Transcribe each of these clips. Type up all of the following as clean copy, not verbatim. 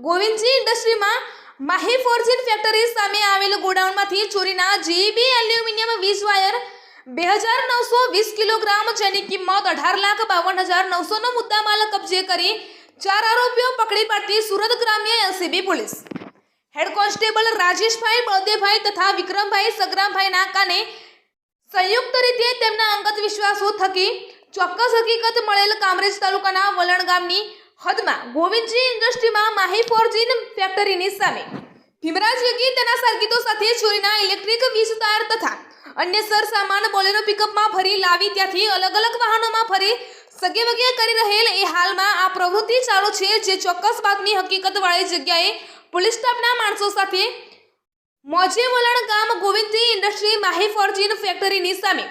ગોવિંદજી ઇન્ડસ્ટ્રીમાં માહી ફોર્જિન ફેક્ટરી સામે આવેલ ગોડાઉનમાંથી ચોરીના જીબી એલ્યુમિનિયમ વીજ વાયર 2920 કિલોગ્રામ જેની કિંમત 18,52,900નો મુદ્દામાલ કબજે કરી 4 આરોપીઓ પકડી પાડતી સુરત ગ્રામ્ય એલસીબી પોલીસ હેડ કોન્સ્ટેબલ રાજેશભાઈ બળદેવભાઈ તથા વિક્રમભાઈ સગ્રામભાઈના કાને સંયુક્ત રીતે તેમના અંગત વિશ્વાસો થકી ચોક્કસ હકીકત મળેલ કામરેજ તાલુકાના વલણ ગામની હદમાં ગોવિંદજી ઇન્ડસ્ટ્રીમાં માહી ફોર્જિન ફેક્ટરીની સામે ભીમરાજ યોગી તેના સાગરીતો સાથે ચોરીના ઇલેક્ટ્રિક વીજ તાર તથા અન્ય સરસામાન બોલેરો પિકઅપમાં ભરી લાવી ત્યાંથી અલગ અલગ વાહનોમાં ફરી સગેવગે કરી રહેલ એ હાલમાં આ પ્રવૃત્તિ ચાલુ છે, જે ચોક્કસ બાતમી હકીકતવાળી જગ્યાએ પોલીસ સ્ટાફના માણસો સાથે મોજે વલણ ગામ ગોવિંદજી ઇન્ડસ્ટ્રી માહી ફોર્જિન ફેક્ટરીની સામે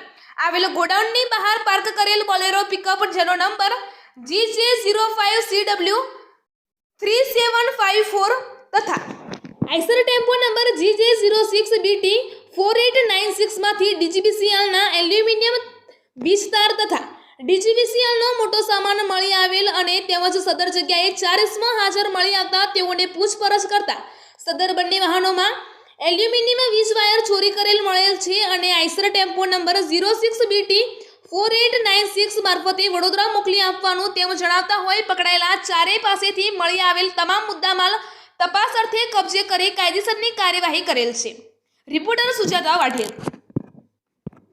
આવેલ ગોડાઉનની બહાર પાર્ક કરેલ બોલેરો પિકઅપ જેનો નંબર GJ05CW3754 તથા આઈસર ટેમ્પો નંબર GJ06BT4896 માંથી ડીજીવીસીએલના એલ્યુમિનિયમ વીજ તાર તથા ડીજીવીસીએલનો મોટો સામાન મળી આવેલ અને તેમજ સદર જગ્યાએ 4 ઇસમો હાજર મળી આવતા તેઓને પૂછપરછ કરતા સદર બંને વાહનોમાં એલ્યુમિનિયમ વીજ વાયર ચોરી કરેલ મળેલ છે અને આઈસર ટેમ્પો નંબર 06BT4896 મારફતે વડોદરા મોકલી આપવાનું તેમ જણાવતા હોય પકડાયેલા ચારેય પાસેથી મળી આવેલ તમામ મુદ્દામાલ તપાસ અર્થે કબજે કરી કાયદેસરની કાર્યવાહી કરેલ છે. રિપોર્ટર સુજાતા વાઢેર.